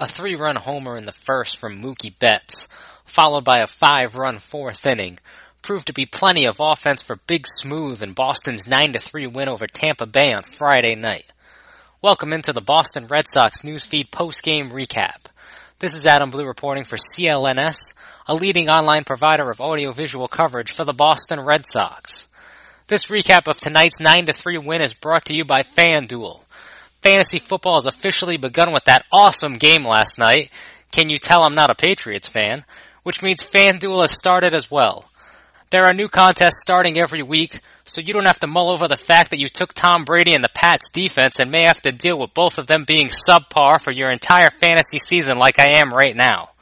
A 3-run homer in the first from Mookie Betts, followed by a 5-run fourth inning, proved to be plenty of offense for Big Smooth in Boston's 9-3 win over Tampa Bay on Friday night. Welcome into the Boston Red Sox newsfeed post-game recap. This is Adam Blue reporting for CLNS, a leading online provider of audiovisual coverage for the Boston Red Sox. This recap of tonight's 9-3 win is brought to you by FanDuel. Fantasy football has officially begun with that awesome game last night. Can you tell I'm not a Patriots fan? Which means FanDuel has started as well. There are new contests starting every week, so you don't have to mull over the fact that you took Tom Brady and the Pats defense and may have to deal with both of them being subpar for your entire fantasy season like I am right now.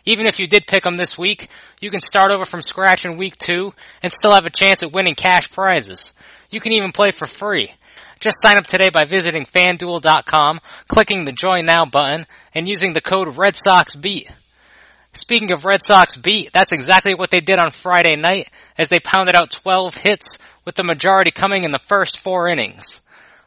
Even if you did pick them this week, you can start over from scratch in week 2 and still have a chance at winning cash prizes. You can even play for free. Just sign up today by visiting FanDuel.com, clicking the Join Now button, and using the code RedSoxBeat. Speaking of Red Sox beat, that's exactly what they did on Friday night as they pounded out 12 hits, with the majority coming in the first 4 innings.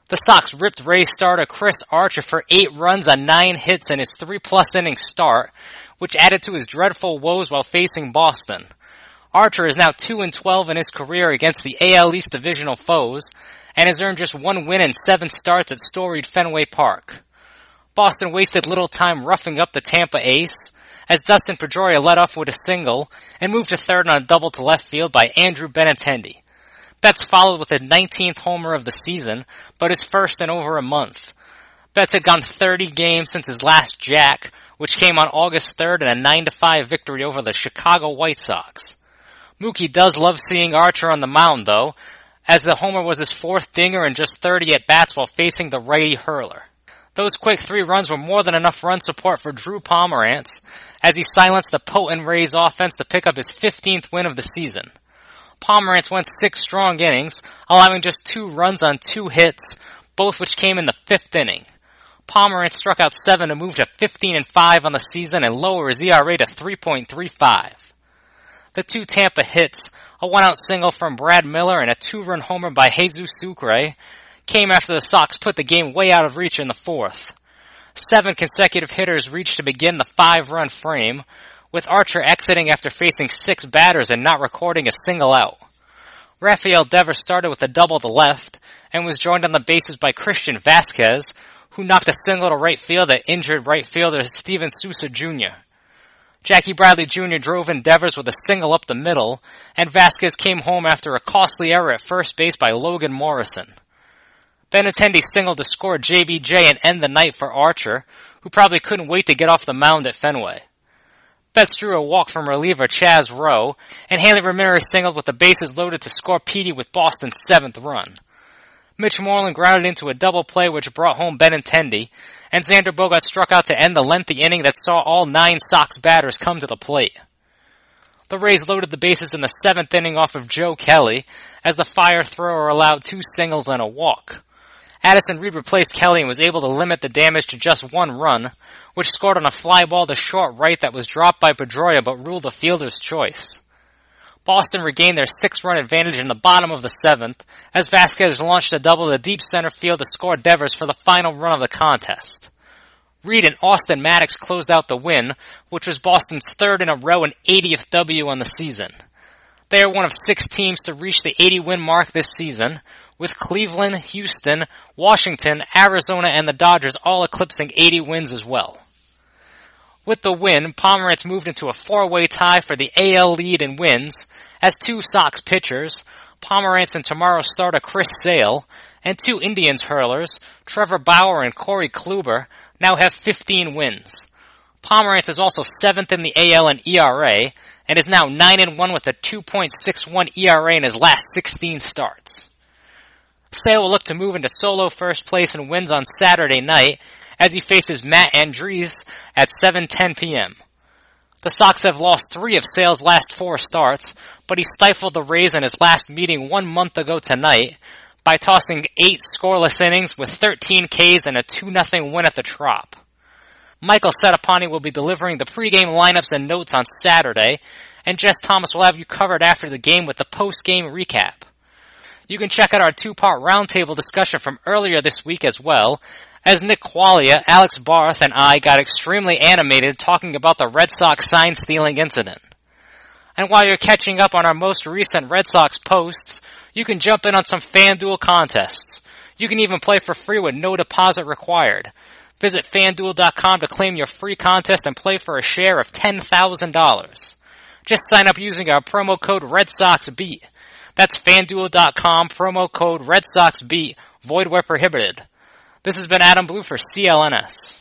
The Sox ripped Rays starter Chris Archer for 8 runs on 9 hits in his 3+ inning start, which added to his dreadful woes while facing Boston. Archer is now 2-12 in his career against the AL East divisional foes, and has earned just 1 win in 7 starts at storied Fenway Park. Boston wasted little time roughing up the Tampa ace, as Dustin Pedroia led off with a single and moved to third on a double to left field by Andrew Benintendi. Betts followed with his 19th homer of the season, but his first in over a month. Betts had gone 30 games since his last jack, which came on August 3rd in a 9-5 victory over the Chicago White Sox. Mookie does love seeing Archer on the mound, though, as the homer was his 4th dinger in just 30 at-bats while facing the righty hurler. Those quick 3 runs were more than enough run support for Drew Pomeranz, as he silenced the potent Rays offense to pick up his 15th win of the season. Pomeranz went 6 strong innings, allowing just 2 runs on 2 hits, both which came in the 5th inning. Pomeranz struck out 7 to move to 15-5 on the season and lower his ERA to 3.35. The 2 Tampa hits, a 1-out single from Brad Miller and a 2-run homer by Jesus Sucre, came after the Sox put the game way out of reach in the 4th. 7 consecutive hitters reached to begin the 5-run frame, with Archer exiting after facing 6 batters and not recording a single out. Rafael Devers started with a double to left and was joined on the bases by Christian Vasquez, who knocked a single to right field at injured right fielder Steven Souza Jr. Jackie Bradley Jr. drove in Devers with a single up the middle, and Vasquez came home after a costly error at first base by Logan Morrison. Benintendi singled to score JBJ and end the night for Archer, who probably couldn't wait to get off the mound at Fenway. Betts drew a walk from reliever Chaz Rowe, and Hanley Ramirez singled with the bases loaded to score Petey with Boston's 7th run. Mitch Moreland grounded into a double play which brought home Benintendi, and Xander Bogaerts struck out to end the lengthy inning that saw all 9 Sox batters come to the plate. The Rays loaded the bases in the 7th inning off of Joe Kelly, as the fire thrower allowed 2 singles and a walk. Addison Reed replaced Kelly and was able to limit the damage to just 1 run, which scored on a fly ball to short right that was dropped by Pedroia but ruled a fielder's choice. Boston regained their 6-run advantage in the bottom of the 7th, as Vasquez launched a double to deep center field to score Devers for the final run of the contest. Reed and Austin Maddox closed out the win, which was Boston's 3rd in a row and 80th W on the season. They are one of 6 teams to reach the 80-win mark this season, with Cleveland, Houston, Washington, Arizona, and the Dodgers all eclipsing 80 wins as well. With the win, Pomeranz moved into a 4-way tie for the AL lead in wins, as 2 Sox pitchers, Pomeranz and tomorrow's starter Chris Sale, and 2 Indians hurlers, Trevor Bauer and Corey Kluber, now have 15 wins. Pomeranz is also 7th in the AL in ERA, and is now 9-1 with a 2.61 ERA in his last 16 starts. Sale will look to move into solo first place in wins on Saturday night, as he faces Matt Andriese at 7:10 p.m. The Sox have lost 3 of Sale's last 4 starts, but he stifled the Rays in his last meeting 1 month ago tonight by tossing 8 scoreless innings with 13 Ks and a 2-0 win at the Trop. Michael Setapani will be delivering the pregame lineups and notes on Saturday, and Jess Thomas will have you covered after the game with the post-game recap. You can check out our two-part roundtable discussion from earlier this week as well, as Nick Quaglia, Alex Barth, and I got extremely animated talking about the Red Sox sign-stealing incident. And while you're catching up on our most recent Red Sox posts, you can jump in on some FanDuel contests. You can even play for free with no deposit required. Visit FanDuel.com to claim your free contest and play for a share of $10,000. Just sign up using our promo code RedSoxBeat. That's FanDuel.com, promo code RedSoxBeat, void where prohibited. This has been Adam Blue for CLNS.